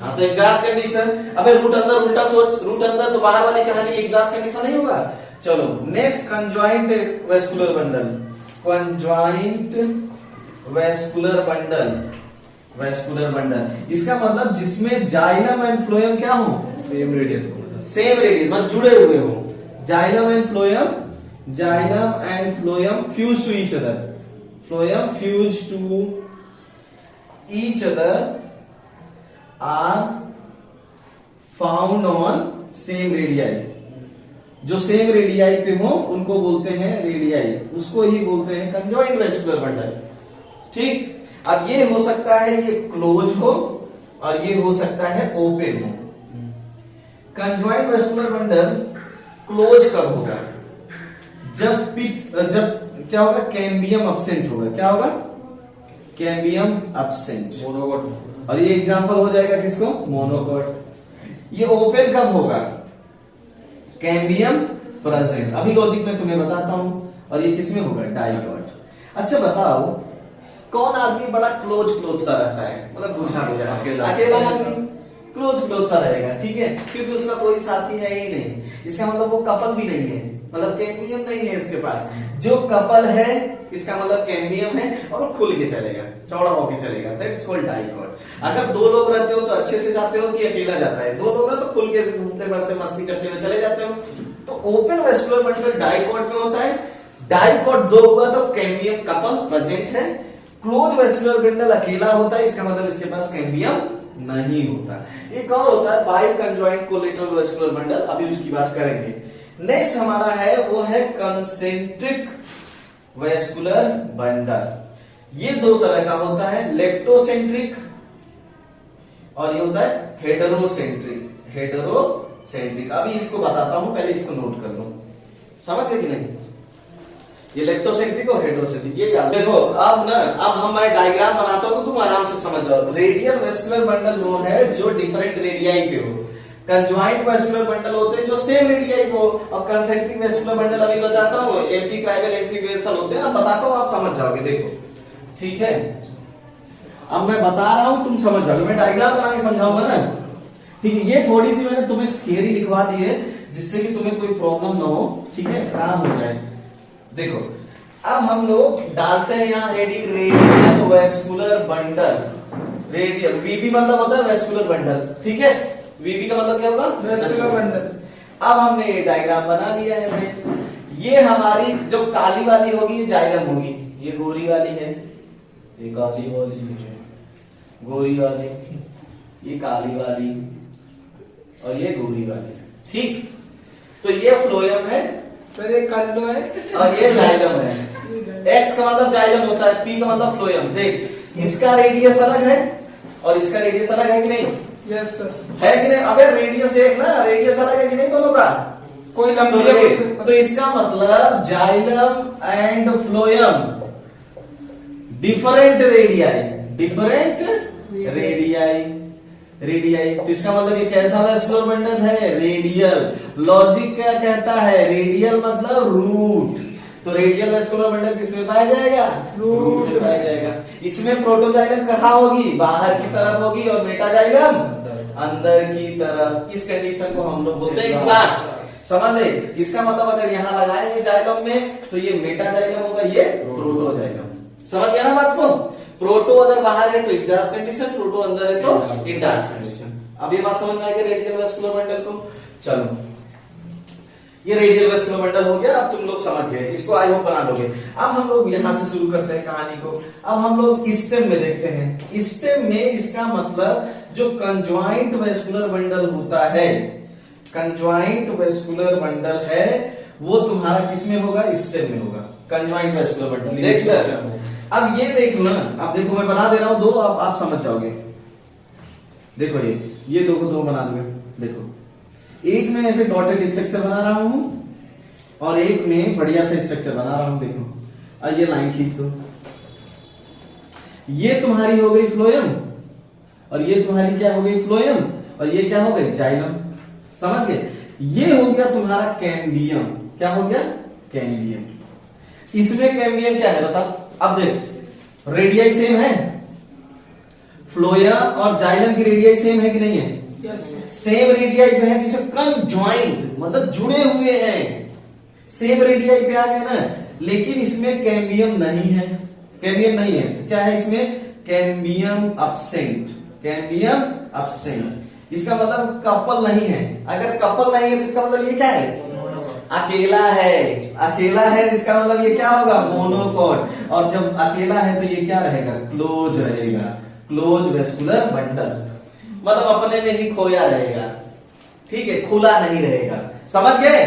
A: हाँ, तो एग्जास्ट कंडीशन। अबे रूट अंदर, उल्टा सोच, रूट अंदर तो बाहर वाली कहानी एग्जास्ट कंडीशन नहीं होगा। चलो next, conjoint vascular bundle. Conjoint vascular bundle, vascular bundle इसका मतलब जिसमें जाइलम एंड फ्लोएम क्या हो?
C: सेम रेडियस,
A: सेम रेडियस, मतलब जुड़े हुए हो। Xylem and phloem fuse to each other, phloem fuse to each other are found on same radii. जो सेम रेडियाई पे हो उनको बोलते हैं रेडियाई, उसको ही बोलते हैं कंजॉइंट वेस्कुलर बंडल। ठीक, अब ये हो सकता है ये क्लोज हो और ये हो सकता है ओपन हो। कंजॉइंट वेस्कुलर बंडल क्लोज कब होगा? जब क्या होगा? कैम्बियम अब्सेंट होगा। क्या होगा? Cambium absent.
C: मोनोकोट।
A: और ये एग्जांपल हो जाएगा किसको? मोनोकोट। ये ओपन कब होगा? Cambium present. अभी लॉजिक में तुम्हें बताता हूं। और ये किसमें होगा? डाइकोट। अच्छा बताओ, कौन आदमी बड़ा क्लोज सा रहता है, मतलब बुझा अकेला आदमी क्लोज सा रहेगा। ठीक है, क्योंकि उसका कोई साथी है ही नहीं। इसका मतलब वो कपल भी नहीं है, मतलब कैम्बियम नहीं है इसके पास। जो कपल है इसका मतलब कैम्बियम है और खुल के चलेगा, चौड़ा होके चलेगा, दैट इज कॉल्ड डाइकोट। अगर 2 लोग रहते हो तो अच्छे से जाते हो कि अकेला जाता है? 2 लोग तो खुल के घूमते फिरते मस्ती करते हुए चले जाते हो। तो ओपन वेस्कुलर बंडल डाइकोट में होता है। डाइकोट 2 हुआ तो कैम्बियम कपल प्रेजेंट है। क्लोज वेस्कुलर बंडल अकेला होता है, इसका मतलब इसके पास कैम्बियम नहीं होता। एक और होता है by conjoint collateral vascular bundle, अभी उसकी बात करेंगे। नेक्स्ट हमारा है वो है कंसेंट्रिक वेस्कुलर बंडल। ये 2 तरह का होता है, लेप्टोसेंट्रिक और ये होता है हेटेरोसेंट्रिक। हेटेरोसेंट्रिक अभी इसको बताता हूं, पहले इसको नोट कर लो। समझ गए कि नहीं? ये लेप्टोसेंट्रिक और हेटेरोसेंट्रिक, ये याद देखो। अब मैं डायग्राम बनाता हूं तो तुम आराम से समझ जाओ। रेडियल वेस्कुलर बंडल वो है जो डिफरेंट रेडियाई पे हो। कंजॉइंट वेस्कुलर बंडल होते हैं जो सेम रेडियाई को, और कंसेंट्रिक वेस्कुलर बंडल अभी बताता हूँ, एंटीक्राइवल एंटीवेसल होते हैं। अब बताता हूँ, आप समझ जाओगे। देखो ठीक है, अब मैं बता रहा हूं, तुम समझ जाओगे। मैं डायग्राम बना के समझाऊंगा ना। ठीक है, ये थोड़ी सी मैंने तुम्हें थियरी लिखवा दी है जिससे कि तुम्हें कोई प्रॉब्लम ना हो। ठीक है, काम हो जाए। देखो अब हम लोग डालते हैं यहाँ heading radial vascular bundle. Radial, VB मतलब होता है वेस्कुलर बंडल। ठीक है, वीबी का मतलब क्या होगा?
B: Vascular bundle.
A: अब हमने ये डायग्राम बना दिया है भाई। ये हमारी जो काली वाली होगी ये जाइलम होगी, ये गोरी वाली है, ये काली वाली है, गोरी वाली, ये काली वाली और ये गोरी वाली। ठीक, तो ये फ्लोएम है
B: सर, ये कल्लो है
A: और ये जाइलम है। एक्स का मतलब जाइलम होता है, पी का मतलब फ्लोएम। देख, इसका रेडियस अलग है और इसका रेडियस अलग है कि नहीं?
B: Yes sir.
A: है कि नहीं? अबे रेडियस देख ना, रेडियस अलग है कि नहीं दोनों का?
B: कोई लंबी है,
A: तो इसका मतलब xylem and phloem different radii, different radii. Radii तो इसका मतलब ये कैसा वेस्कुलर बंडल है? रेडियल। लॉजिक क्या कहता है? रेडियल मतलब रूट। तो रेडियल वेस्कुलर बंडल किसमें पाया जाएगा? रूट में पाया जाएगा। इसमें प्रोटोजाइलम कहाँ होगी? बाहर की तरफ होगी और मेटाजाइलम अंदर की तरफ। इस कंडीशन को हम लोग बोलते हैं एग्जैक्ट। समझ ले, इसका मतलब अगर यहाँ लगाएंगे जाइलम में तो ये मेटाजाइलम होगा, ये प्रोटोजाइलम। समझ गया ना बात को? प्रोटो अगर बाहर है तो एग्जैक्ट कंडीशन, प्रोटो अंदर है तो इंडाक्ट कंडीशन। अब ये बात समझ में आएगी रेडियल वेस्कुलर बंडल को। चलो, ये रेडियल वेस्कुलर बंडल हो गया। अब तुम लोग समझ गए, इसको आई होप बना लोगे। अब हम लोग यहां से शुरू करते हैं कहानी को। अब हम लोग स्टेम में देखते हैं। स्टेम में इसका मतलब जो कंजॉइंट वेस्कुलर बंडल होता है, कंजॉइंट वेस्कुलर बंडल है, वो तुम्हारा किसमें होगा? स्टेम में होगा। कंजॉइंट वेस्कुलर बंडल देख लो। अब ये देख लो ना, अब देखो मैं बना दे रहा हूं दो, अब आप समझ जाओगे। देखो ये दो को दो बना दोगे। देखो, एक में ऐसे डॉटेड स्ट्रक्चर बना रहा हूं और एक में बढ़िया सा स्ट्रक्चर बना रहा हूं। देखो, अब ये लाइन खींच दो। ये तुम्हारी हो गई फ्लोएम और ये तुम्हारी क्या हो गई? फ्लोएम। और ये क्या हो गई? जाइलम। समझ गए? ये हो गया तुम्हारा कैम्बियम। क्या हो गया? कैम्बियम। इसमें कैम्बियम क्या है बताओ? अब देख, रेडियाई सेम है, फ्लोएम और जाइलम की रेडियाई सेम है कि नहीं है? सेम रेडियाई पे है, जिसे कंजॉइंट मतलब जुड़े हुए हैं। सेम रेडियाई पे आ गए ना, लेकिन इसमें कैम्बियम नहीं है। कैम्बियम नहीं है तो क्या है इसमें? Cambium absent. कैम्बियम अब्सेंट इसका मतलब कपल नहीं है। अगर कपल नहीं है तो इसका मतलब ये क्या है? अकेला है। अकेला है इसका मतलब ये क्या होगा? मोनोकॉट। और जब अकेला है तो ये क्या रहेगा? क्लोज रहेगा। क्लोज वेस्कुलर बंडल मतलब अपने में ही खोया रहेगा। ठीक है, खुला नहीं रहेगा। समझ गए?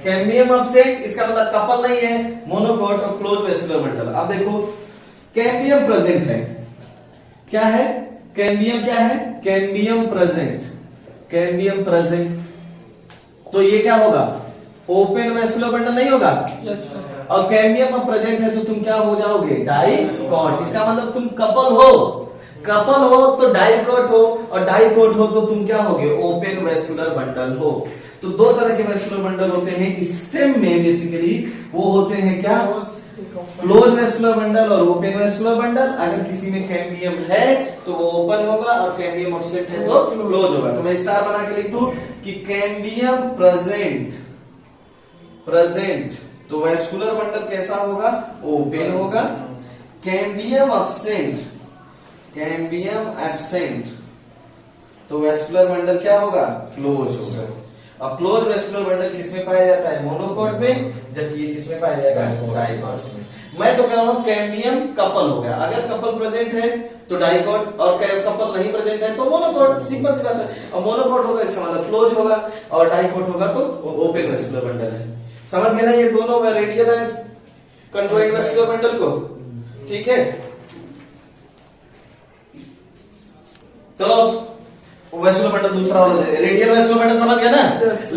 A: कैम्बियम अब्सेंट इसका मतलब कपल नहीं है, मोनोकॉट और क्लोज वेस्कुलर बंडल। अब देखो, कैम्बियम प्रेजेंट है। क्या है? कैम्बियम क्या है? Cambium present. कैम्बियम प्रेजेंट तो ये क्या होगा? ओपन वेस्कुलर बंडल नहीं होगा?
B: Yes sir.
A: और कैम्बियम अब प्रेजेंट है तो तुम क्या हो जाओगे? डाइकॉट। इसका मतलब तुम कपल हो। कपल हो तो डाइकॉट हो, और डाइकॉट हो तो तुम क्या होगे? ओपन वेस्कुलर बंडल हो। तो दो तरह के वेस्कुलर बंडल होते हैं स्टेम में। बेसिकली वो होते हैं क्या? क्लोज वेस्कुलर बंडल और ओपन वेस्कुलर बंडल। अगर किसी में कैम्बियम है तो वो ओपन होगा और कैम्बियम अब्सेंट है तो क्लोज होगा। तो मैं स्टार बना के लिख दूं कि कैम्बियम प्रेजेंट तो वेस्कुलर बंडल कैसा होगा? ओपन होगा। कैम्बियम एब्सेंट तो वेस्कुलर बंडल क्या होगा? क्लोज होगा। और क्लोज वेस्कुलर बंडल किसमें पाया जाता है? मोनोकॉट में, जबकि ये किसमें पाया जाएगा? डाइकॉट में। मैं तो कह रहा हूं कैम्बियम कपल हो गया। अगर कपल प्रेजेंट है तो डाइकॉट, और कपल नहीं प्रेजेंट है तो मोनोकॉट। सिंपल सी बात है। और मोनोकॉट होगा इसका मतलब क्लोज होगा, और डाइकॉट होगा तो ओपन वेस्कुलर बंडल है। समझ गए ना? ये दोनों रेडियल है कंजॉइंट वेस्कुलर बंडल को। ठीक है, चलो वेस्कुलर बंडल दूसरा वाला दे। रेडियल वेस्कुलर बंडल समझ गया ना?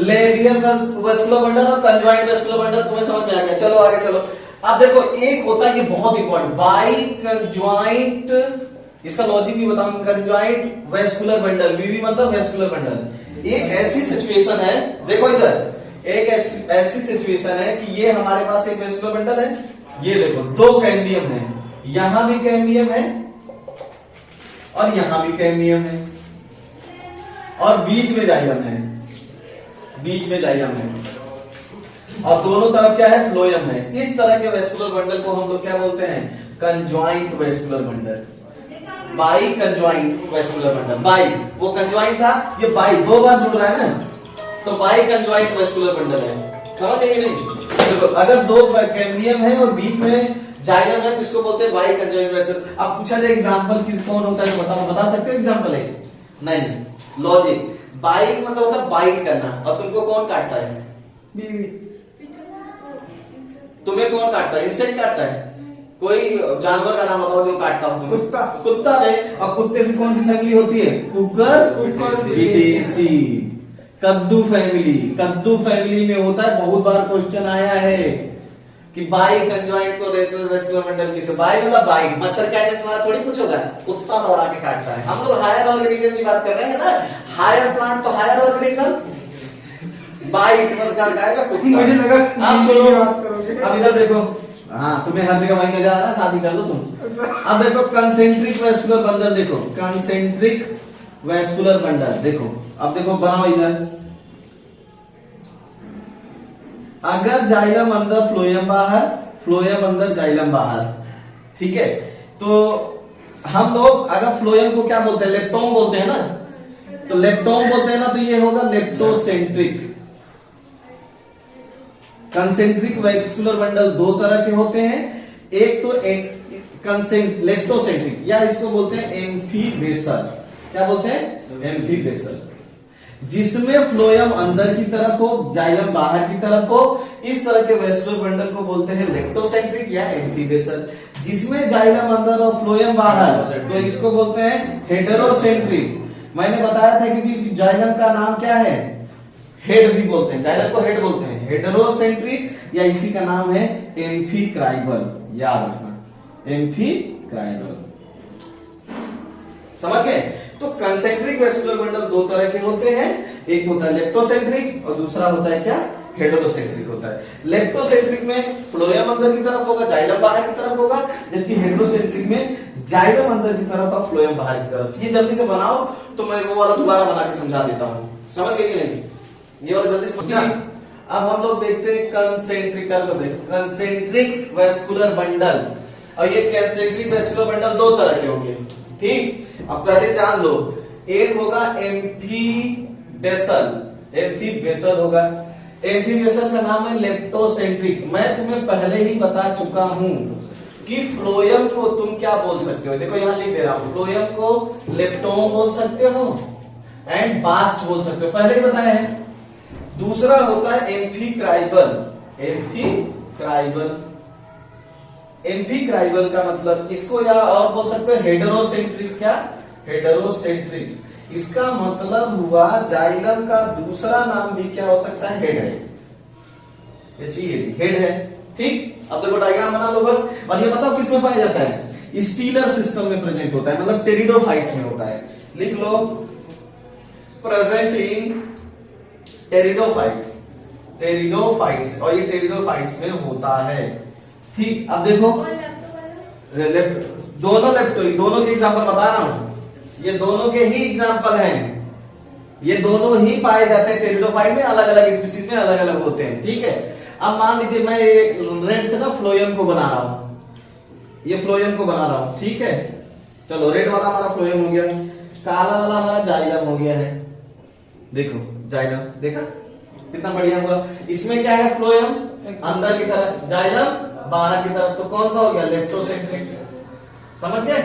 A: रेडियल वेस्कुलर बंडल और कंजॉइंट वेस्कुलर बंडल तुम्हें समझ में आ गया। चलो आगे चलो। अब देखो, एक होता है कि बहुत इंपॉर्टेंट बाई कंजॉइंट, इसका लॉजिक भी बताऊं। कंजॉइंट वेस्कुलर बंडल, वीवी मतलब वेस्कुलर बंडल। एक ऐसी सिचुएशन है, देखो इधर, एक ऐसी सिचुएशन है कि ये हमारे पास एक वेस्कुलर बंडल है। ये देखो, दो कैम्बियम है, यहां भी कैम्बियम है और यहां भी कैम्बियम है, और बीच में जाइलम है। बीच में जाइलम है और दोनों तरफ क्या है? फ्लोएम है। इस तरह के वेस्कुलर बंडल को हम लोग क्या बोलते हैं? Conjoint vascular bundle. By conjoint vascular bundle. By वो कंजॉइंट था, ये बाई दो बार जुड़ रहा है ना, तो बाई कंजॉइंट वेस्कुलर बंडल है। समझ गए कि नहीं? देखो, अगर दो कैम्बियम है और बीच में जाइलम है तो इसको बोलते हैं बाई कंजॉइंट वेस्कुलर। अब पूछा जाए एग्जांपल किस कौन होता है, बताओ, बता सकते हो एग्जांपल है? नहीं। लॉजिक, बाइट मतलब होता है बाइट करना। और तुमको कौन काटता है?
B: बीवी।
A: तुम्हें कौन काटता है? इंसेक्ट काटता है? कोई जानवर का नाम बताओ जो काटता हो तुम्हें?
B: कुत्ता।
A: कुत्ता है। और कुत्ते से कौन सी फैमिली होती है? कुकर विदेशी। कद्दू फैमिली। कद्दू फैमिली में होता है, बहुत बार क्वेश्चन आया है। कि बाई कंजॉइंट को रेट्रोवेस्कुलर बंडल किसे, बाई मतलब बाइट, मच्छर काटे तुम्हारा थोड़ी कुछ होगा, कुत्ता दौड़ा के काटता है। हम लोग हायर ऑर्गेनिज्म की बात कर रहे हैं ना, हायर प्लांट तो हायर ऑर्गेनिज्म, बाइट मतलब क्या गाएगा कुत्ता।
B: मुझे लगा
A: आप सुनो,
B: बात करोगे।
A: अब इधर देखो, हाँ तुम्हें हर जगह वही नजर आ रहा है, शादी कर लो तुम। अब देखो कंसेंट्रिक वेस्कुलर बंडल, देखो कंसेंट्रिक वेस्कुलर बंडल, देखो अब देखो बनाओ इधर, अगर जाइलम अंदर फ्लोएम बाहर, फ्लोएम अंदर जाइलम बाहर, ठीक है, तो हम लोग अगर फ्लोएम को क्या बोलते हैं, लेप्टोम बोलते हैं ना, तो लेप्टोम बोलते हैं ना, तो ये होगा लेप्टोसेंट्रिक। कंसेंट्रिक वेस्कुलर बंडल दो तरह के होते हैं, एक तो लेप्टोसेंट्रिक या इसको बोलते हैं एम्फीबेसल। क्या बोलते हैं, एम्फीबेसल, जिसमें फ्लोएम अंदर की तरफ हो, जाइलम बाहर की तरफ हो, इस तरह के वेस्कुलर बंडल को बोलते हैं लेप्टोसेंट्रिक या एम्फीबेसल। जिसमें जाइलम अंदर और फ्लोएम बाहर, तो इसको बोलते हैं हेटेरोसेंट्रिक। मैंने बताया था क्योंकि जाइलम का नाम क्या है, हेड भी बोलते हैं, जाइलम को हेड बोलते हैं, हेटेरोसेंट्रिक या इसी का नाम है एम्फीक्राइबल, याद रखना एम्फीक्राइबल, समझ गए। तो कंसेंट्रिक वेस्कुलर बंडल दो तरह के होते हैं, एक होता है लेप्टोसेंट्रिक और दूसरा होता है क्या, हेटेरोसेंट्रिक होता है। लेप्टोसेंट्रिक में फ्लोएम अंदर की तरफ होगा, जाइलम बाहर की तरफ होगा, जबकि हेटेरोसेंट्रिक में जाइलम अंदर की तरफ और फ्लोएम बाहर की तरफ। ये जल्दी से बनाओ तो मैं वो वाला दोबारा बना के समझा देता हूं, समझ गए कि नहीं, ये वाला जल्दी से। अब हम लोग देखते हैं कंसेंट्रिक, चलो देखो कंसेंट्रिक वेस्कुलर बंडल, और ये कंसेंट्रिक वेस्कुलर बंडल दो तरह के होंगे, ठीक। अब पहले जान लो, एक होगा एम्फीबेसल, एम्फीबेसल होगा, एम्फीबेसल का नाम है लेप्टोसेंट्रिक। मैं तुम्हें पहले ही बता चुका हूं कि फ्लोएम को तुम क्या बोल सकते हो, देखो यहां लिख दे रहा हूं, फ्लोएम को लेप्टोम बोल सकते हो एंड बास्ट बोल सकते हो, पहले ही बताया है। दूसरा होता है एम्फीक्राइबल, एम्फीक्राइबल, एम्फीक्राइबल का मतलब इसको या और बोल सकते हो हेटेरोसेंट्रिक, क्या हेटेरोसेंट्रिक, इसका मतलब हुआ जाइलम का दूसरा नाम भी क्या हो सकता है, हेड है, हेड है, ठीक। अब देखो डायग्राम बना लो बस, और ये बताओ किस में पाया जाता है, स्टीलर सिस्टम में प्रेजेंट होता है, मतलब टेरिडोफाइट्स में होता है, लिख लो प्रेजेंट इन टेरिडोफाइट्स, टेरिडोफाइट्स, और ये टेरिडोफाइट्स में होता है, ठीक। अब देखो दोनों दोनों के एग्जाम्पल बता रहा हूं, ये दोनों के ही एग्जाम्पल हैं, ये दोनों ही पाए जाते हैं टेरिडोफाइट में, अलग अलग स्पीसीज में अलग अलग होते हैं, ठीक है। अब मान लीजिए मैं रेड से ना फ्लोएम को बना रहा हूं, ये फ्लोएम को बना रहा हूं, ठीक है। चलो रेड वाला हमारा फ्लोएम हो गया, काला वाला हमारा जाइलम हो गया है, देखो जाइलम, देखा कितना बढ़िया हुआ। इसमें क्या है, फ्लोएम अंदर की तरफ, जाइलम बाहर की तरफ, तो कौन सा हो गया, लेप्टोसेंट्रिक, समझ गए।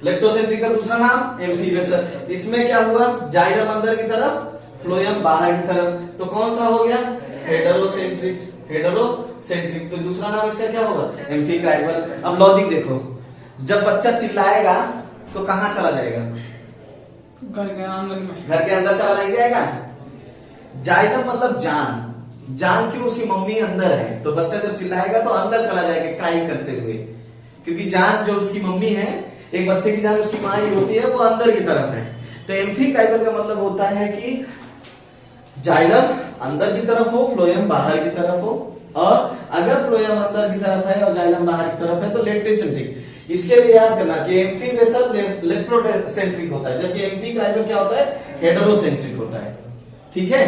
A: लेप्टोसेंट्रिक का दूसरा नाम एम्फीबेसल। इसमें क्या हुआ, जाइलम अंदर की तरफ, फ्लोएम बाहर की तरफ, तो कौन सा हो गया, हेटेरोसेंट्रिक, हेटेरोसेंट्रिक, तो दूसरा नाम इसका क्या होगा, एम्फीक्राइबल। अब लॉजिक देखो, जब बच्चा चिल्लाएगा तो कहां चला जाएगा,
B: घर के आंगन में,
A: घर के अंदर चला नहीं जाएगा। जाइलम मतलब जान, जान क्यों, उसकी मम्मी अंदर है, तो बच्चा जब चिल्लाएगा तो अंदर चला जाएगा क्राई करते हुए, क्योंकि जान जो उसकी मम्मी है, एक बच्चे की जान उसकी माँ ही होती है, वो अंदर की तरफ है। तो एम्फीक्राइबल का मतलब होता है कि जाइलम अंदर की तरफ हो, फ्लोएम बाहर की तरफ हो, और अगर फ्लोएम अंदर की तरफ है और जाइलम बाहर की तरफ है तो लेप्टोसेंट्रिक। इसके लिए याद करना कि एम्फीबेसल लेप्टोसेंट्रिक होता है, जबकि एम्फीक्राइबल क्या होता है, हेटेरोसेंट्रिक होता है, ठीक है।